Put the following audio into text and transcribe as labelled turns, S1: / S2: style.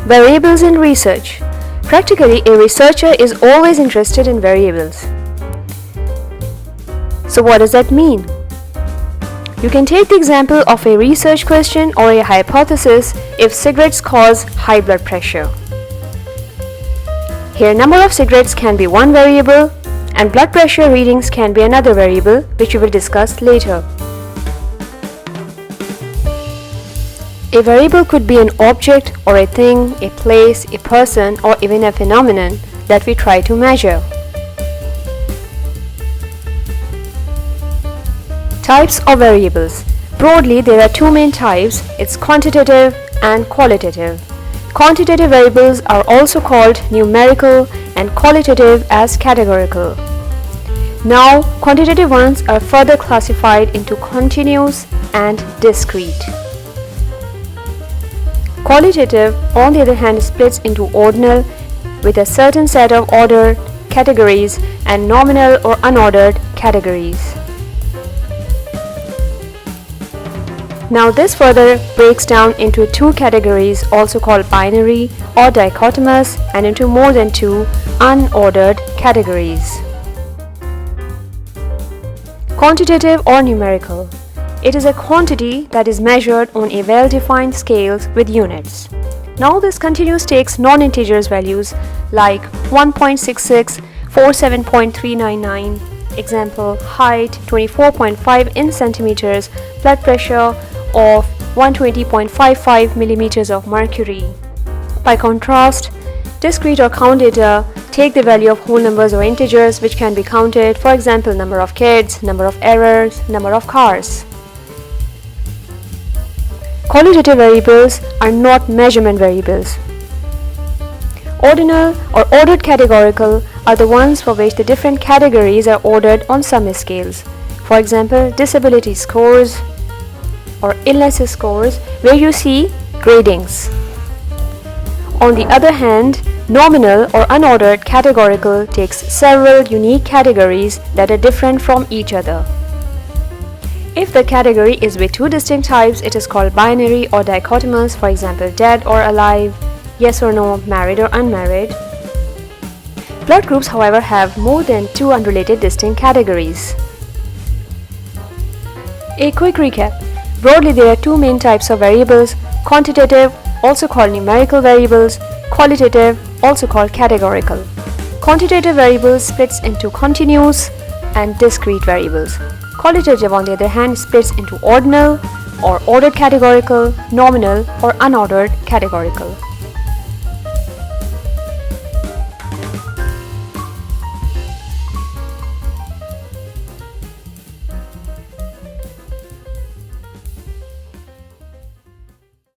S1: Variables in research. Practically, a researcher is always interested in variables. So what does that mean? You can take the example of a research question or a hypothesis if cigarettes cause high blood pressure. Here, number of cigarettes can be one variable and blood pressure readings can be another variable, which we will discuss later. A variable could be an object or a thing, a place, a person, or even a phenomenon that we try to measure. Types of variables. Broadly, there are two main types. It's quantitative and qualitative. Quantitative variables are also called numerical and qualitative as categorical. Now, quantitative ones are further classified into continuous and discrete. Qualitative, on the other hand, splits into ordinal with a certain set of ordered categories and nominal or unordered categories. Now this further breaks down into two categories, also called binary or dichotomous, and into more than two unordered categories. Quantitative or numerical. It is a quantity that is measured on a well-defined scales with units. Now this continuous takes non-integers values like 1.66, 47.399, example height 24.5 in centimeters, blood pressure of 120.55 millimeters of mercury. By contrast, discrete or count data take the value of whole numbers or integers which can be counted, for example number of kids, number of errors, number of cars. Qualitative variables are not measurement variables. Ordinal or ordered categorical are the ones for which the different categories are ordered on some scales. For example, disability scores or illness scores, where you see gradings. On the other hand, nominal or unordered categorical takes several unique categories that are different from each other. If the category is with two distinct types, it is called binary or dichotomous, for example dead or alive, yes or no, married or unmarried. Blood groups, however, have more than two unrelated distinct categories. A quick recap. Broadly, there are two main types of variables: quantitative, also called numerical variables; qualitative, also called categorical. Quantitative variables splits into continuous and discrete variables. Qualitative, on the other hand, splits into ordinal or ordered categorical, nominal or unordered categorical.